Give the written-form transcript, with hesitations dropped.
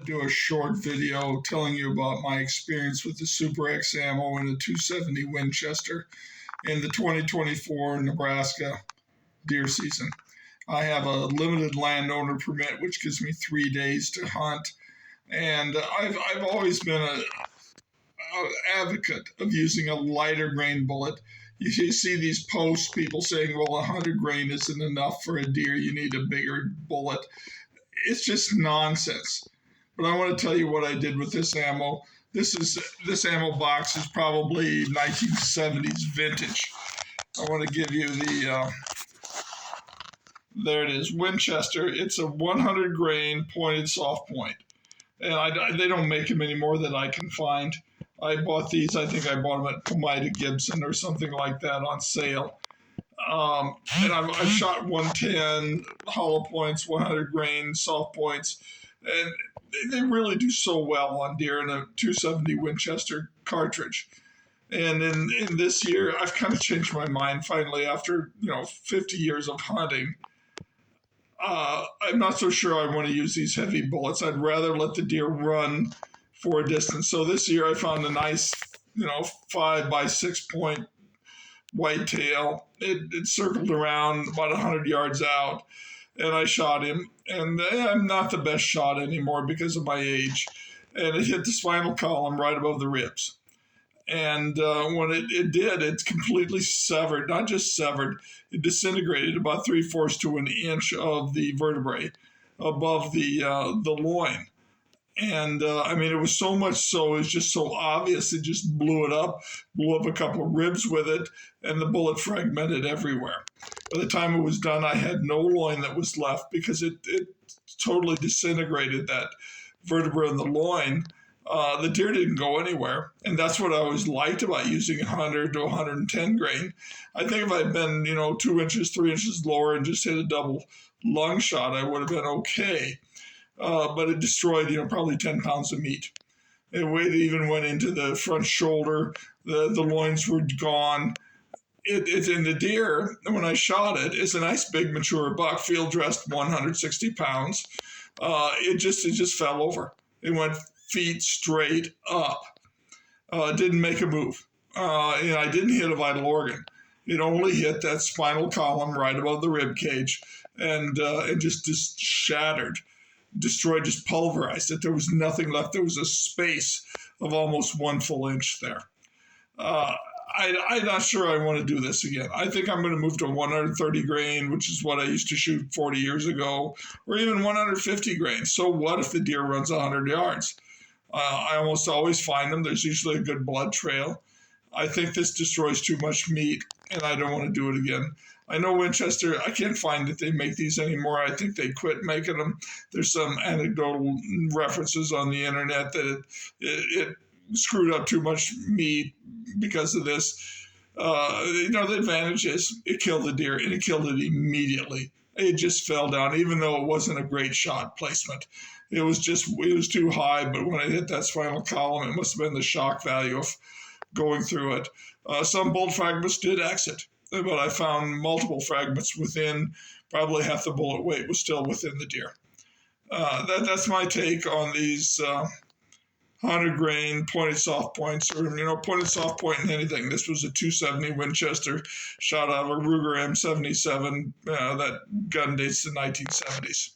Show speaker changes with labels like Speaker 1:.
Speaker 1: do a short video telling you about my experience with the Super X ammo in the 270 Winchester in the 2024 Nebraska deer season. I have a limited landowner permit, which gives me 3 days to hunt. And I've always been a advocate of using a lighter grain bullet. You see these posts, people saying, well, 100 grain isn't enough for a deer, you need a bigger bullet. It's just nonsense. But I want to tell you what I did with this ammo. This ammo box is probably 1970s vintage. I want to give you there it is, Winchester. It's a 100 grain pointed soft point. And they don't make them anymore that I can find. I bought these, I think I bought them at Comida Gibson or something like that on sale. And I've shot 110 hollow points, 100 grain soft points, and they really do so well on deer in a 270 Winchester cartridge. And in this year, I've kind of changed my mind finally after 50 years of hunting. I'm not so sure I want to use these heavy bullets. I'd rather let the deer run for a distance. So this year I found a nice, 5 by 6 point whitetail. It circled around about 100 yards out, and I shot him. And I'm not the best shot anymore because of my age. And it hit the spinal column right above the ribs. And when it did, it's completely severed, not just severed, it disintegrated about 3/4 to an inch of the vertebrae above the loin. And it was so much so, it was just so obvious, it just blew up a couple of ribs with it, and the bullet fragmented everywhere. By the time it was done, I had no loin that was left because it totally disintegrated that vertebra in the loin. The deer didn't go anywhere, and that's what I always liked about using 100 to 110 grain. I think if I'd been, 2 inches, 3 inches lower and just hit a double lung shot, I would have been okay. But it destroyed, probably 10 pounds of meat. It even went into the front shoulder. The loins were gone. It's in the deer, when I shot it, it's a nice big mature buck, field dressed 160 pounds. It just fell over. It went feet straight up. Didn't make a move. I didn't hit a vital organ. It only hit that spinal column right above the rib cage, and it just shattered, destroyed, just pulverized it. There was nothing left. There was a space of almost 1 full inch there. I'm not sure I want to do this again. I think I'm going to move to 130 grain, which is what I used to shoot 40 years ago, or even 150 grain. So what if the deer runs 100 yards? I almost always find them. There's usually a good blood trail. I think this destroys too much meat, and I don't want to do it again. I know Winchester, I can't find that they make these anymore. I think they quit making them. There's some anecdotal references on the internet that it screwed up too much meat because of this. The advantage is it killed the deer, and it killed it immediately. It just fell down, even though it wasn't a great shot placement. It was too high, but when it hit that spinal column, it must have been the shock value of going through it. Some bolt fragments did exit, but I found multiple fragments within probably half the bullet weight was still within the deer. That's my take on these 100 grain pointed soft points, or pointed soft point in anything. This was a 270 Winchester shot out of a Ruger M77. That gun dates the 1970s.